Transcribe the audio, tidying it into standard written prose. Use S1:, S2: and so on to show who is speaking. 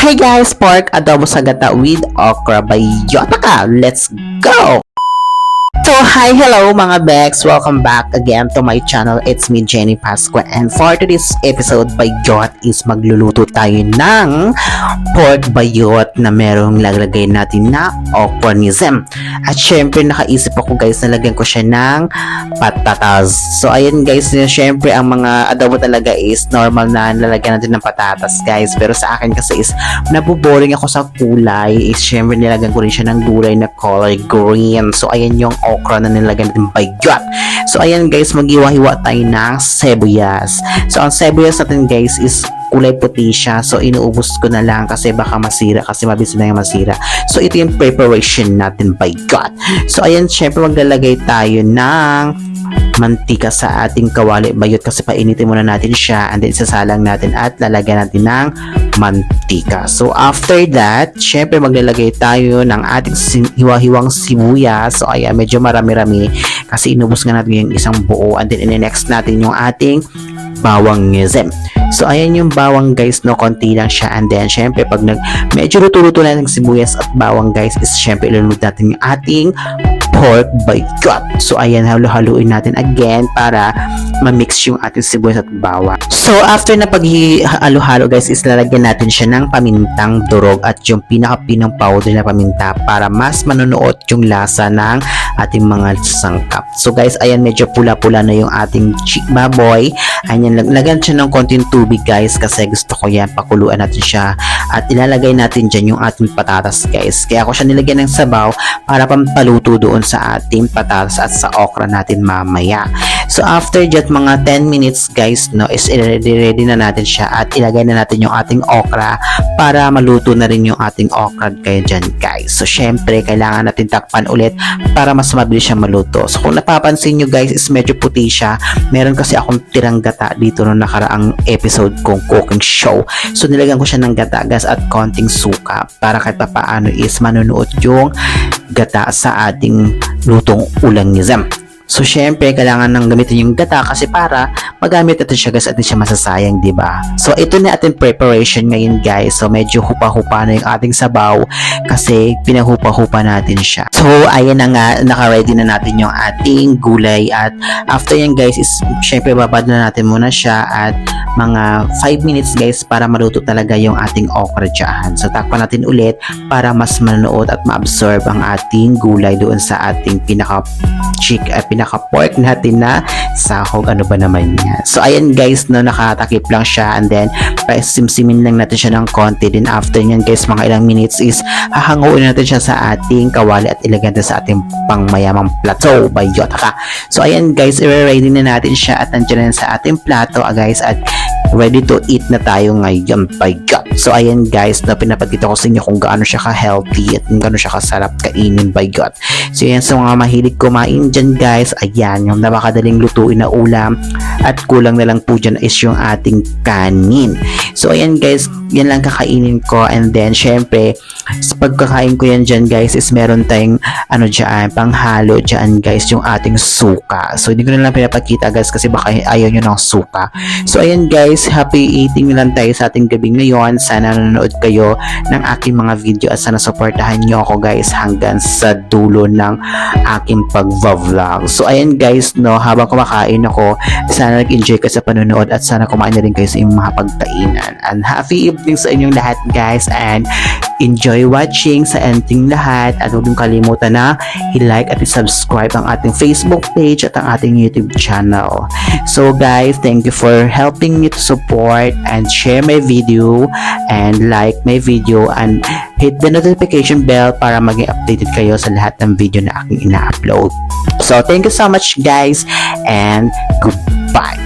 S1: Hi guys, pork adobo sa gata with okra by Yotaka. Let's go! So, hi, hello mga Bex! Welcome back again to my channel. It's me, Jenny Pasqua. And for today's episode by Yot is magluluto tayo ng pork bayot na merong lalagay natin na okronism. At syempre, nakaisip ako guys na lagyan ko siya ng patatas. So, ayan guys, syempre ang mga adobo talaga is normal na lalagyan natin ng patatas guys. Pero sa akin kasi is nabuboring ako sa kulay. Is syempre nilagyan ko rin siya ng gulay na color green. So, ayan yung okra na nilagyan natin bayot. So, ayan guys, maghiwa-hiwa tayo ng sibuyas. So, ang sibuyas natin guys is kulay puti siya. So, inuubos ko na lang kasi baka masira kasi mabilis na yung masira. So, ito yung preparation natin bayot. So, ayan, syempre maglalagay tayo ng mantika sa ating kawali bayot kasi painitin muna natin siya and then isasalang natin at lalagyan natin ng mantika. So after that, syempre maglalagay tayo ng ating hiwa-hiwang sibuyas. So ayan, medyo marami-rami kasi inubos nga natin yung isang buo and then in-next natin yung ating bawang ngizem. So ayan yung bawang guys, no, konti lang siya and then syempre pag medyo luto-luto na ng sibuyas at bawang guys is syempre ilulod natin yung ating pork bayot. So ayan, halo-haluin natin again para ma-mix yung ating sibuyas at bawang. So after na pag-halo-halo guys is lalagyan natin siya ng pamintang durog at yung pinaka-pinang powder na paminta para mas manunuot yung lasa ng ating mga sangkap. So guys, ayan, medyo pula-pula na yung ating baboy. Ayan, lagyan siya ng konting tubig guys kasi gusto ko yan, pakuluan natin siya at ilalagay natin dyan yung ating patatas guys. Kaya ako siya nilagyan ng sabaw para pampaluto doon sa ating patatas at sa okra natin mamaya. So after that mga 10 minutes guys, no, is ready na natin siya at ilagay na natin yung ating okra para maluto na rin yung ating okra kayo dyan guys. So syempre kailangan natin takpan ulit para mas mabilis siya maluto. So kung napapansin nyo guys is medyo puti siya. Meron kasi akong tirang gata dito no nakaraang episode kong cooking show. So nilagyan ko siya ng gata guys at konting suka para kahit pa paano is manunuot yung gata sa ating lutong ulang nizam. So, syempre, kailangan nang gamitin yung gata kasi para magamit natin siya guys at hindi siya masasayang, diba? So, ito na ating preparation ngayon guys. So, medyo hupa-hupa na yung ating sabaw kasi pinahupa-hupa natin siya. So, ayan na nga, naka-ready na natin yung ating gulay at after yan guys is syempre babad na natin muna siya at mga 5 minutes guys para maluto talaga yung ating okra dyan. So, takpan natin ulit para mas manunood at ma-absorb ang ating gulay doon sa ating pinaka-pork natin na sahog. Ano ba naman yan? So, ayan guys, no, nakatakip lang siya and then simsimin lang natin siya ng konti. Then after nyan guys, mga ilang minutes is hahanguin natin siya sa ating kawali at ilagyan natin sa ating pangmayamang plato by Yotaka. So, ayan guys, i-ready na natin siya at nandiyan na sa ating plato guys at ready to eat na tayo ngayon by God. So, ayan guys, na pinapakita ko sa inyo kung gaano siya ka-healthy at kung gaano siya kasarap kainin by God. So, ayan, sa mga mahilig kumain dyan guys, ayan, yung napakadaling lutuin na ulam at kulang na lang po dyan is yung ating kanin. So, ayan guys, yan lang kakainin ko and then, syempre, sa pagkakain ko yan dyan guys is meron tayong ano dyan, panghalo dyan guys, yung ating suka. So, hindi ko na lang pinapakita guys kasi baka ayaw nyo ng suka. So, ayan guys, happy eating lang tayo sa ating gabi ngayon. Sana nanonood kayo ng aking mga video at sana supportahan nyo ako guys hanggang sa dulo ng aking pag-vlog. So ayan guys, no, habang kumakain ako, sana nag-enjoy ka sa panonood at sana kumain na rin kayo sa inyong mga pagkainan. And happy evening sa inyong lahat guys and enjoy watching sa ending lahat at huwag niyong kalimutan na i-like at i-subscribe ang ating Facebook page at ang ating YouTube channel. So guys, thank you for helping me to support and share my video and like my video and hit the notification bell para maging updated kayo sa lahat ng video na aking ina-upload. So thank you so much guys and goodbye.